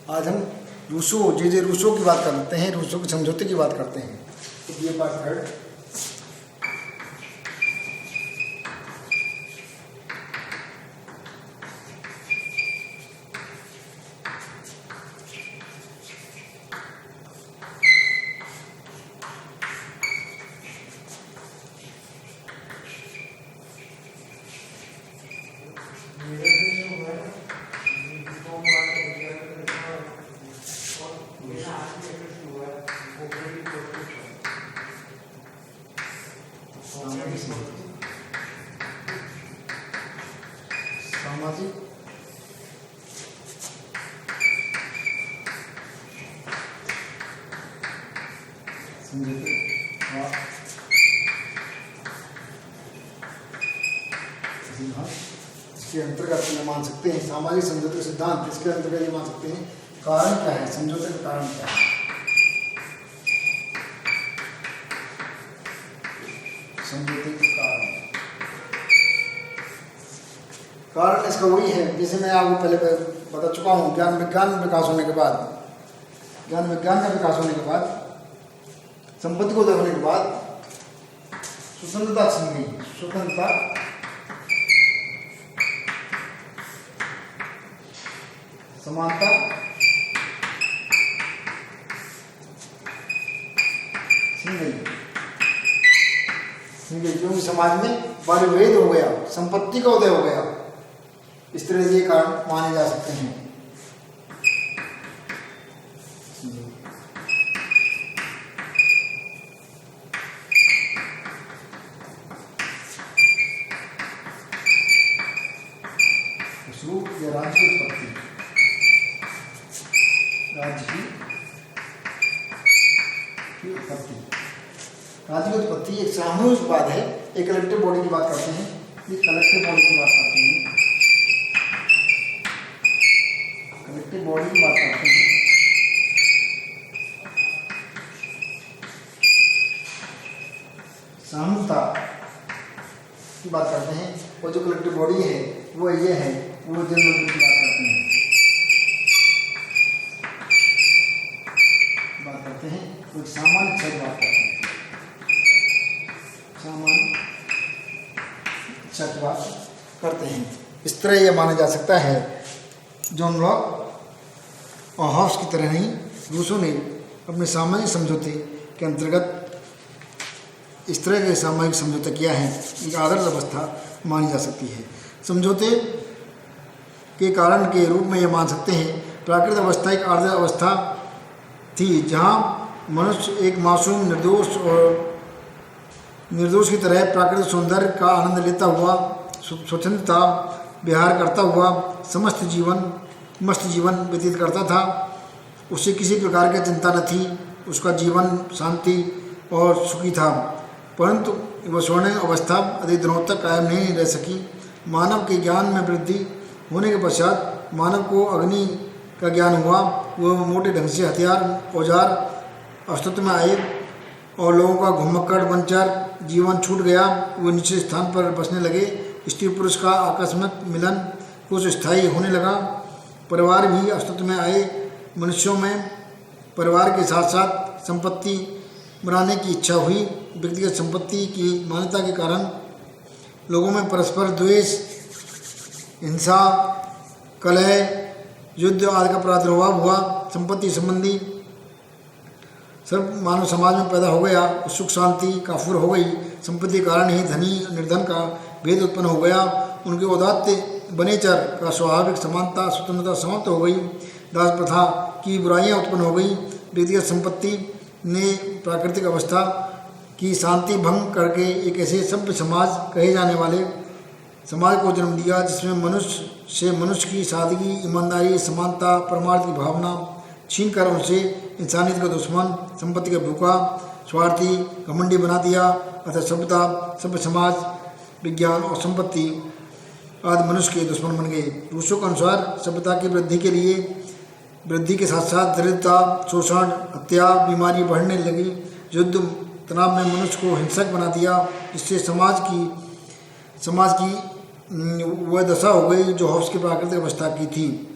आज हम Rousseau Rousseau की बात करते हैं, रूसो के समझौते की बात करते हैं। तो ये पार्ट थर्ड। सामाजिक समझौते इसके अंतर्गत ये मान सकते हैं, सामाजिक समझौते सिद्धांत इसके अंतर्गत ये मान सकते हैं कारण क्या है, समझौते का कारण क्या है। समझौते के कारण इसका वही है, जैसे मैं आपको पहले बता चुका हूँ, ज्ञान विज्ञान का विकास होने के बाद संपत्ति को देखने के बाद स्वतंत्रता छिन गई। स्वतंत्रता समानता छिन गई, क्योंकि समाज में बालभेद हो गया, संपत्ति का उदय हो गया। इस तरह से कारण माने जा सकते हैं। या राज्य की उत्पत्ति, राज्य की उत्पत्ति एक सामूहिक बात है, एक कलेक्टिव बॉडी की बात करते हैं, ये कलेक्टिव बॉडी की बात करते हैं, कलेक्टिव बॉडी की बात करते हैं। सामूहिकता की बात करते हैं, और जो कलेक्टिव बॉडी है वो ये है, वो जनरल की बात करते हैं, तो सामान्य छत बात करते हैं, सामान्य छत बात करते हैं। इस तरह यह माना जा सकता है जॉन लॉक और हॉब्स की तरह ही रूसो ने अपने सामाजिक समझौते के अंतर्गत इस तरह के सामाजिक समझौता किया है, एक आदर्श अवस्था मानी जा सकती है। समझौते के कारण के रूप में यह मान सकते हैं प्राकृतिक अवस्था एक आदर्श अवस्था थी, जहाँ मनुष्य एक मासूम निर्दोष की तरह प्राकृतिक सौंदर्य का आनंद लेता हुआ स्वतंत्रता विहार करता हुआ मस्त जीवन व्यतीत करता था। उसे किसी प्रकार की चिंता न थी, उसका जीवन शांति और सुखी था। परंतु वह स्वर्णिम अवस्था अधिक दिनों तक कायम नहीं रह सकी। मानव के ज्ञान में वृद्धि होने के पश्चात मानव को अग्नि का ज्ञान हुआ। वह मोटे ढंग से हथियार औजार अस्तित्व में आए और लोगों का घुमक्कड़ वंचर जीवन छूट गया। वो निश्चित स्थान पर बसने लगे। स्त्री पुरुष का आकस्मिक मिलन कुछ स्थायी होने लगा। परिवार भी अस्तित्व में आए। मनुष्यों में परिवार के साथ साथ संपत्ति बनाने की इच्छा हुई। व्यक्तिगत संपत्ति की मान्यता के कारण लोगों में परस्पर द्वेष, हिंसा, कलह, युद्ध आदि का प्रादुर्भाव हुआ। संपत्ति संबंधी सर्व मानव समाज में पैदा हो गया। सुख शांति काफूर हो गई। संपत्ति के कारण ही धनी निर्धन का भेद उत्पन्न हो गया। उनके औदात्य बनेचर का स्वाभाविक समानता स्वतंत्रता समाप्त हो गई। दास प्रथा की बुराइयां उत्पन्न हो गई। व्यक्तिगत संपत्ति ने प्राकृतिक अवस्था की शांति भंग करके एक ऐसे सभ्य समाज कहे जाने वाले समाज को जन्म दिया, जिसमें मनुष्य से मनुष्य की सादगी, ईमानदारी, समानता, परमार्थ की भावना छीन कर उनसे इंसानियत का दुश्मन, संपत्ति का भूखा, स्वार्थी, घमंडी बना दिया। अतः सभ्यता, सभ्य समाज, विज्ञान और संपत्ति आदि मनुष्य के दुश्मन बन गए। रूसो के अनुसार सभ्यता की वृद्धि के साथ साथ दरिद्रता, शोषण, हत्या, बीमारी बढ़ने लगी। युद्ध तनाव में मनुष्य को हिंसक बना दिया, जिससे समाज की वह दशा हो गई जो हॉब्स की प्राकृतिक अवस्था की थी।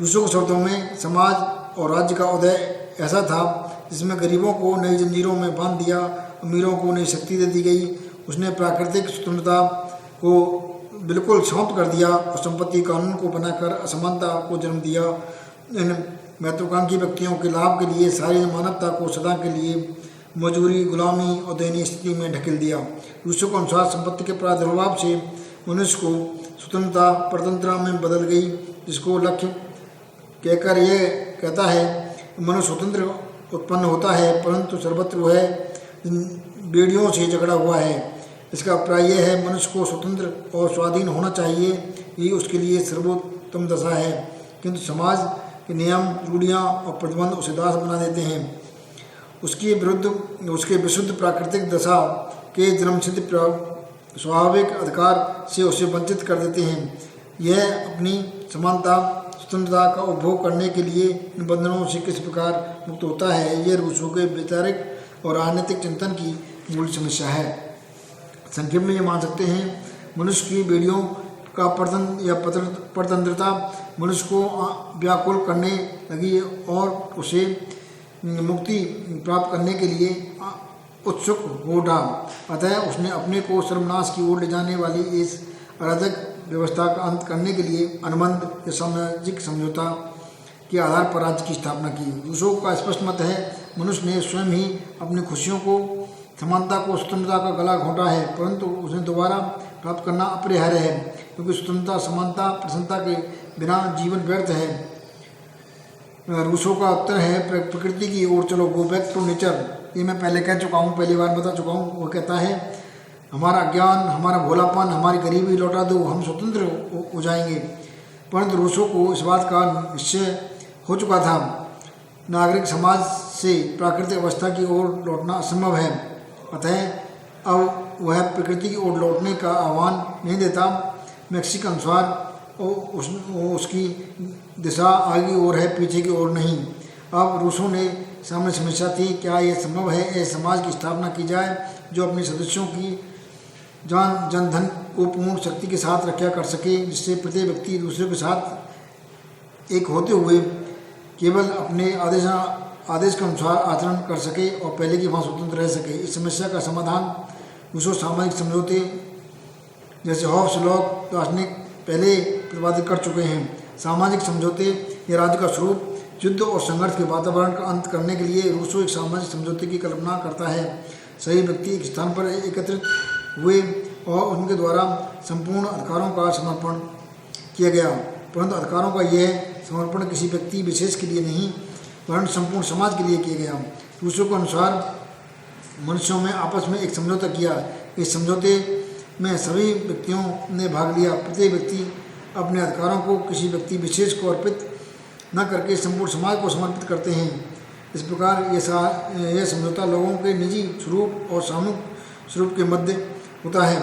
रूसो के शब्दों में समाज और राज्य का उदय ऐसा था जिसमें गरीबों को नई जंजीरों में बांध दिया, अमीरों को नई शक्ति दे दी गई। उसने प्राकृतिक स्वतंत्रता को बिल्कुल समाप्त कर दिया और संपत्ति कानून को बनाकर असमानता को जन्म दिया। इन महत्वाकांक्षी व्यक्तियों के लाभ के लिए सारी मानवता को सदा के लिए मजबूरी, गुलामी और दयनीय स्थिति में ढकेल दिया। रूसो के अनुसार संपत्ति के प्रादुर्भाव से मनुष्य को स्वतंत्रता परतंत्रता में बदल गई, जिसको लक्ष्य कहकर यह कहता है मनुष्य स्वतंत्र उत्पन्न होता है, परंतु सर्वत्र वह बेड़ियों से झगड़ा हुआ है। इसका अभिप्राय यह है मनुष्य को स्वतंत्र और स्वाधीन होना चाहिए, ये उसके लिए सर्वोत्तम दशा है, किंतु समाज के नियम, रूढ़ियाँ और प्रतिबंध उसे दास बना देते हैं। उसके विरुद्ध उसके विशुद्ध प्राकृतिक दशा के जन्मसिद्ध स्वाभाविक अधिकार से उसे वंचित कर देते हैं। यह अपनी समानता स्वतंत्रता का उपभोग करने के लिए इन बंधनों से किस प्रकार मुक्त होता है, यह रूसो के वैचारिक और राजनीतिक चिंतन की मूल समस्या है। संक्षेप में ये मान सकते हैं मनुष्य की बेड़ियों का परतंत्रता मनुष्य को व्याकुल करने लगी और उसे मुक्ति प्राप्त करने के लिए उत्सुक हो उठा। अतः उसने अपने को सर्वनाश की ओर ले जाने वाली इस अराजक व्यवस्था का अंत करने के लिए अनुबंध या सामाजिक समझौता के आधार पर राज्य की स्थापना की। रूसो का स्पष्ट मत है मनुष्य ने स्वयं ही अपनी खुशियों को, समानता को, स्वतंत्रता का गला घोंटा है, परंतु उसे दोबारा प्राप्त करना अपरिहार्य है, क्योंकि स्वतंत्रता, समानता, प्रसन्नता के बिना जीवन व्यर्थ है। रूसो का उत्तर है प्रकृति की ओर चलो, गो बैक टू नेचर। ये मैं पहले कह चुका हूँ, पहली बार बता चुका हूँ। वो कहता है हमारा अज्ञान, हमारा भोलापन, हमारी गरीबी लौटा दो, हम स्वतंत्र हो जाएंगे। परंतु रूसो को इस बात का निश्चय हो चुका था नागरिक समाज से प्राकृतिक अवस्था की ओर लौटना असंभव है। अतः अब वह प्रकृति की ओर लौटने का आह्वान नहीं देता। मैक्सी के अनुसार उसकी दिशा आगे ओर है, पीछे की ओर नहीं। अब रूसो ने सामने समस्या थी, क्या यह संभव है ऐसे समाज की स्थापना की जाए जो अपने सदस्यों की जनधन को पूर्ण शक्ति के साथ रक्षा कर सके, जिससे प्रत्येक व्यक्ति दूसरे के साथ एक होते हुए केवल अपने आदेश के अनुसार आचरण कर सके और पहले की वहाँ स्वतंत्र रह सके। इस समस्या का समाधान रूसो सामाजिक समझौते जैसे हॉब्स लॉ दार्शनिक पहले प्रतिपादित कर चुके हैं। सामाजिक समझौते या राज्य का स्वरूप, युद्ध और संघर्ष के वातावरण का अंत करने के लिए रूसो एक सामाजिक समझौते की कल्पना करता है। सही व्यक्ति एक स्थान पर एकत्रित हुए और उनके द्वारा संपूर्ण अधिकारों का समर्पण किया गया, परंतु अधिकारों का यह समर्पण किसी व्यक्ति विशेष के लिए नहीं वरन संपूर्ण समाज के लिए किया गया। रूसो के अनुसार मनुष्यों में आपस में एक समझौता किया। इस समझौते में सभी व्यक्तियों ने भाग लिया। प्रत्येक व्यक्ति अपने अधिकारों को किसी व्यक्ति विशेष को अर्पित न करके संपूर्ण समाज को समर्पित करते हैं। इस प्रकार यह समझौता लोगों के निजी स्वरूप और सामूहिक स्वरूप के मध्य होता है।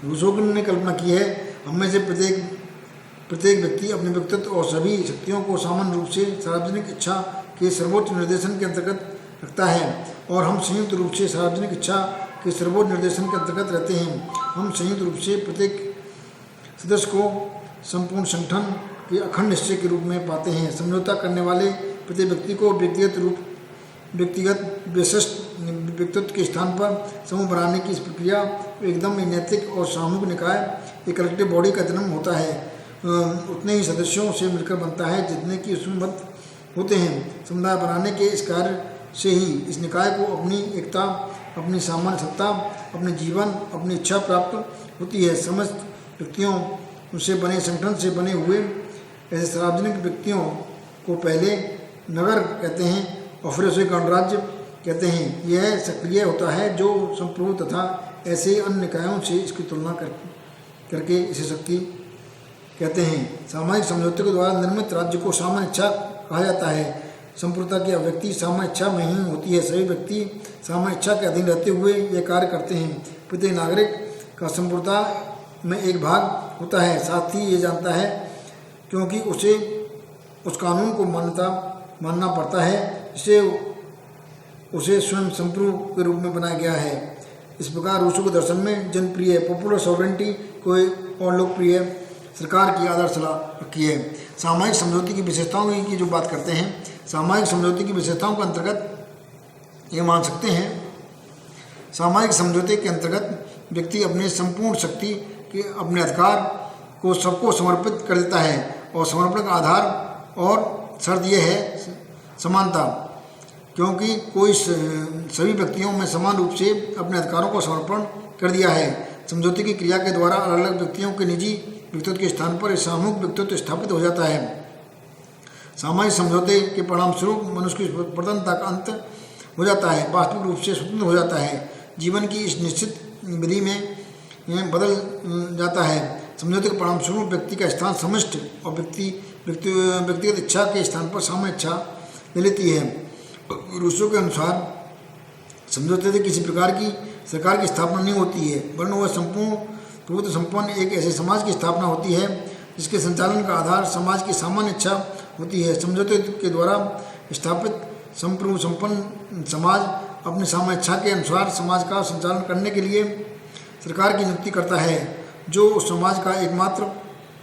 रूसो ने कल्पना की है हम में से प्रत्येक व्यक्ति अपने व्यक्तित्व और सभी शक्तियों को सामान्य रूप से सार्वजनिक इच्छा के सर्वोच्च निर्देशन के अंतर्गत रखता है और हम संयुक्त रूप से सार्वजनिक इच्छा के सर्वोच्च निर्देशन के अंतर्गत रहते हैं। हम संयुक्त रूप से प्रत्येक सदस्य को संपूर्ण संगठन के अखंड निश्चय के रूप में पाते हैं। समझौता करने वाले प्रत्येक व्यक्ति को व्यक्तिगत विशिष्ट व्यक्तित्व के स्थान पर समूह बनाने की इस प्रक्रिया एकदम नैतिक और सामूहिक निकाय एक कलेक्टिव बॉडी का जन्म होता है। उतने ही सदस्यों से मिलकर बनता है जितने कि उसमें मत होते हैं। समुदाय बनाने के इस कार्य से ही इस निकाय को अपनी एकता, अपनी सामान्य सत्ता, अपने जीवन, अपनी इच्छा प्राप्त होती है। समस्त व्यक्तियों उनसे बने संगठन से बने हुए ऐसे सार्वजनिक व्यक्तियों को पहले नगर कहते हैं और फिर उसे गणराज्य कहते हैं। यह सक्रिय होता है जो संप्रभु तथा ऐसे अन्य निकायों से इसकी तुलना करके इसे शक्ति कहते हैं। सामाजिक समझौते के द्वारा निर्मित राज्य को सामान्य इच्छा कहा जाता है। संप्रभुता की अभिव्यक्ति सामान्य इच्छा में ही होती है। सभी व्यक्ति सामान्य इच्छा के अधीन रहते हुए यह कार्य करते हैं। प्रत्येक नागरिक का संप्रभुता में एक भाग होता है, साथ ही ये जानता है क्योंकि उसे उस कानून को मानना पड़ता है जिसे उसे स्वयं संप्रभु के रूप में बनाया गया है। इस प्रकार रूसो के दर्शन में जनप्रिय पॉपुलर सॉवरेंटी को और लोकप्रिय सरकार की आधारशिला रखी है। सामायिक समझौते की विशेषताओं की जो बात करते हैं, सामायिक समझौते की विशेषताओं के अंतर्गत ये मान सकते हैं, सामायिक समझौते के अंतर्गत व्यक्ति अपने संपूर्ण शक्ति के अपने अधिकार को सबको समर्पित कर देता है और समर्पण का आधार और शर्त यह है समानता, क्योंकि कोई सभी व्यक्तियों में समान रूप से अपने अधिकारों को समर्पण कर दिया है। समझौते की क्रिया के द्वारा अलग अलग व्यक्तियों के निजी व्यक्तित्व के स्थान पर सामूहिक व्यक्तित्व स्थापित हो जाता है। सामाजिक समझौते के परिणाम स्वरूप मनुष्य की प्रधानता का अंत हो जाता है, वास्तविक रूप से स्वतंत्र हो जाता है, जीवन की इस निश्चित विधि में बदल जाता है। समझौते के परिणाम स्वरूप व्यक्ति का स्थान समष्टि और व्यक्तिगत इच्छा के स्थान पर सामान्य इच्छा ले लेती है। रूसो के अनुसार समझौते से किसी प्रकार की सरकार की स्थापना नहीं होती है, वरन वह संपूर्ण प्रभुत्व संपन्न एक ऐसे समाज की स्थापना होती है जिसके संचालन का आधार समाज की सामान्य इच्छा होती है। समझौते के द्वारा स्थापित संप्रभु संपन्न समाज अपनी सामान्य इच्छा के अनुसार समाज का संचालन करने के लिए सरकार की नियुक्ति करता है, जो उस समाज का एकमात्र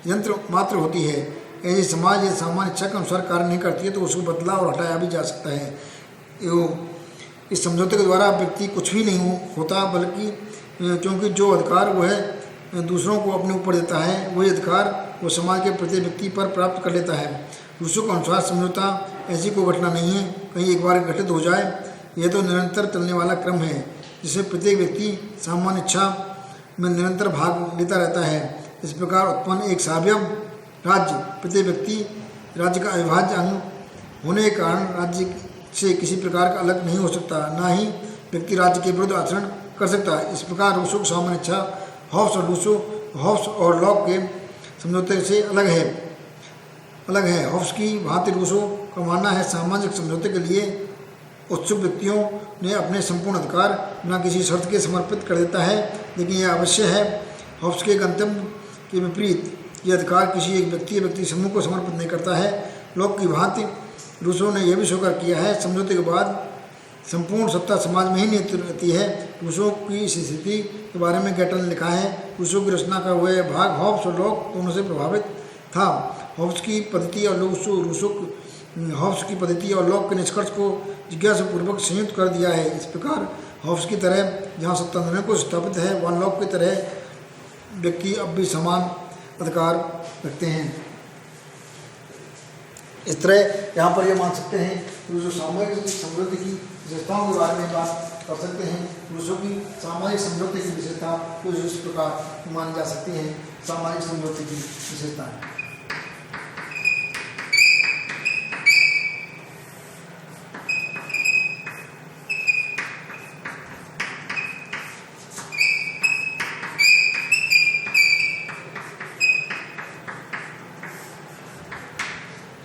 यंत्र मात्र होती है। ऐसे समाज यदि सामान्य इच्छा के अनुसार कार्य नहीं करती है तो उसको बदला और हटाया भी जा सकता है। इस समझौते के द्वारा व्यक्ति कुछ भी नहीं होता, बल्कि क्योंकि जो अधिकार वह दूसरों को अपने ऊपर देता है वही अधिकार वो समाज के प्रत्येक व्यक्ति पर प्राप्त कर लेता है। रूसो के अनुसार समझौता ऐसी कोई घटना नहीं है, कहीं एक बार घटित हो जाए, यह तो निरंतर चलने वाला क्रम है जिसमें प्रत्येक व्यक्ति सामान्य इच्छा में निरंतर भाग लेता रहता है। इस प्रकार उत्पन्न एक सावयव राज्य प्रत्येक व्यक्ति राज्य का अविभाज्य अंग होने के कारण राज्य से किसी प्रकार का अलग नहीं हो सकता, ना ही व्यक्ति राज्य के विरुद्ध आचरण कर सकता। इस प्रकार रूसो की सामान्य इच्छा हॉब्स और लॉक के समझौते से अलग है। हॉब्स की भांति रूसो का मानना है सामाजिक समझौते के लिए उत्सुक व्यक्तियों ने अपने संपूर्ण अधिकार बिना किसी शर्त के समर्पित कर देता है, लेकिन यह अवश्य है हॉब्स के गंतव्य के विपरीत यह अधिकार किसी एक व्यक्ति समूह को समर्पित नहीं करता है। लॉक की भांति रूसो ने यह भी स्वीकार किया है समझौते के बाद संपूर्ण सत्ता समाज में ही निहित रहती है। रूसो की इस स्थिति के बारे में गैटन ने लिखा है, रूसो की रचना का वह भाग हॉब्स और लॉक दोनों से प्रभावित था। हॉब्स की पद्धति और लॉक के निष्कर्ष को जिज्ञासापूर्वक संयुक्त कर दिया है। इस प्रकार हॉब्स की तरह जहाँ सत्ता निर्णय को स्थापित है, वहाँ लॉक की तरह व्यक्ति अब भी समान अधिकार रखते हैं। इस तरह यहाँ पर यह मान सकते हैं रूसो सामाजिक समृद्धि की विशेषताओं के बारे में बात कर सकते हैं। रूसो की सामाजिक समृद्धि की विशेषता कुछ इस प्रकार मानी जा सकती है। सामाजिक समृद्धि की विशेषताएं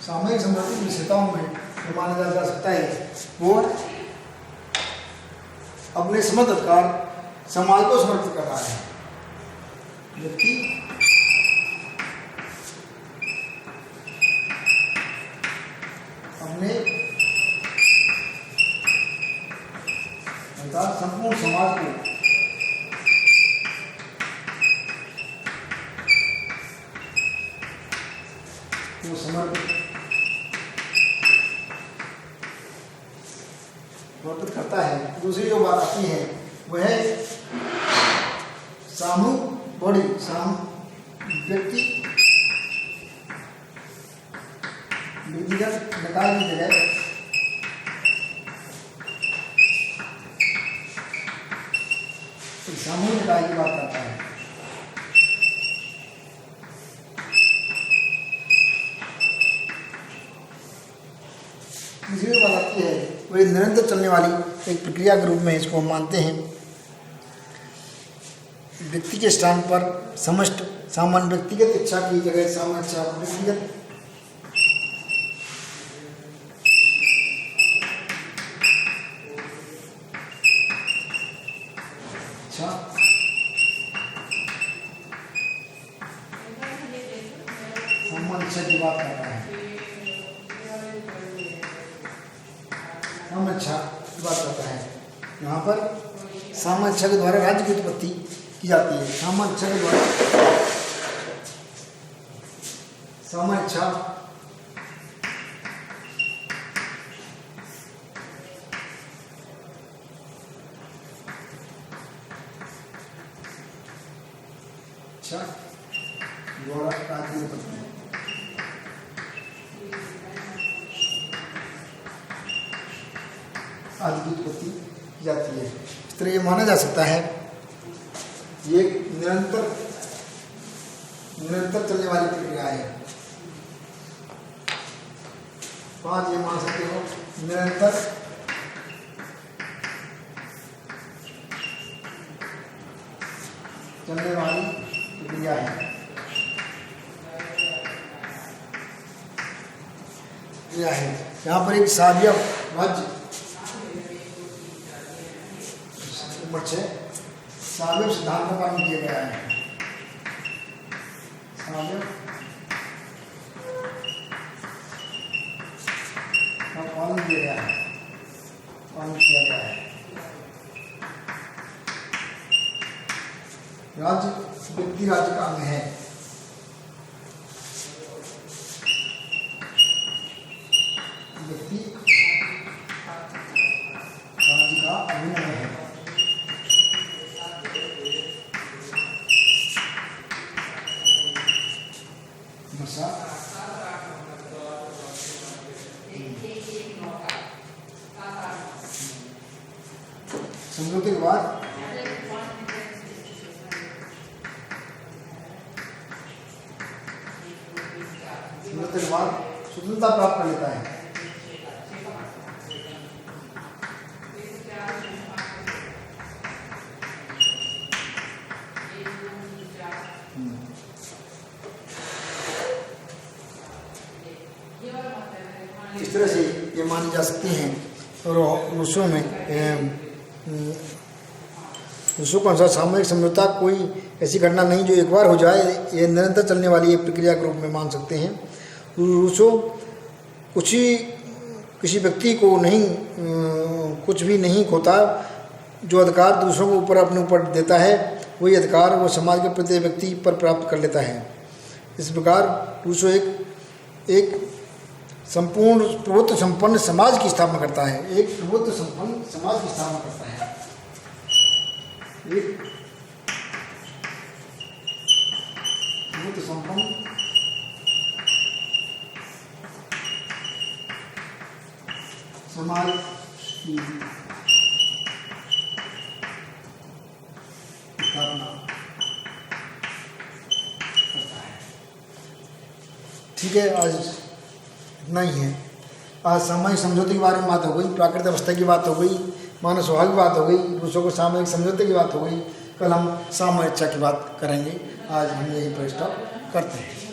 सामाजिक समृद्धि की विशेषताओं में जो माना जा सकता है वो अपने समस्त अधिकार समाज को समर्पित कर रहा है। व्यक्ति अपने अर्थात संपूर्ण समाज को समर्पित करता है। दूसरी जो बात आती है वह सामूहिक बॉडी व्यक्तिगत निकाय की जगह सामूहिक निकाय की बात करता है। तीसरी बात आती है वह निरंतर चलने वाली एक प्रक्रिया के रूप में इसको हम मानते हैं। व्यक्ति के स्थान पर समष्ट सामान्य व्यक्तिगत इच्छा की जगह सामान्य इच्छा व्यक्तिगत इच्छा सामान्य इच्छा की बात करता है। सामान्य इच्छा की बात करता है। यहाँ पर सामान्य इच्छा के द्वारा राज्य की उत्पत्ति की जाती है। सामान्य इच्छा के द्वारा सामान्य इच्छा, द्वारा कार्य उत्पत्ति, आदि की उत्पत्ति की जाती है। इस तरह ये माना जा सकता है ये निरंतर चलने वाली प्रक्रिया है। 5 ये मान सकते हो निरंतर चलने वाली प्रक्रिया है। यहाँ पर एक साव्य राज्य साव्य सिद्धांत का पालन किया गया है। साव्य का पालन किया गया है, राज्य व्यक्ति राज्य का अंग है। व्यक्ति राज्य का अभिन्न है। समझौते के बाद स्वतंत्रता प्राप्त कर लेता है। इस तरह से ये मानी जा सकती हैं। और रूसों में रूसों के अनुसार सामूहिक समझौता कोई ऐसी घटना नहीं जो एक बार हो जाए, ये निरंतर चलने वाली ये प्रक्रिया के रूप में मान सकते हैं। रूसों किसी व्यक्ति को नहीं कुछ भी नहीं खोता। जो अधिकार दूसरों को अपने ऊपर देता है वही अधिकार वो समाज के प्रत्येक व्यक्ति पर प्राप्त कर लेता है। इस प्रकार रूसों एक संपूर्ण प्रभुत्व संपन्न समाज की स्थापना करता है। एक प्रभुत्व संपन्न समाज की स्थापना करता है। एक प्रभुत्व संपन्न समाज की स्थापना करता है। ठीक है, आज इतना ही है। आज सामाजिक समझौते के बारे में बात हो गई, प्राकृतिक अवस्था की बात हो गई, मानव स्वभाव की बात हो गई, रूसों को सामाजिक समझौते की बात हो गई। कल हम सामाजिक इच्छा की बात करेंगे। आज हम यही पर स्टॉप करते हैं।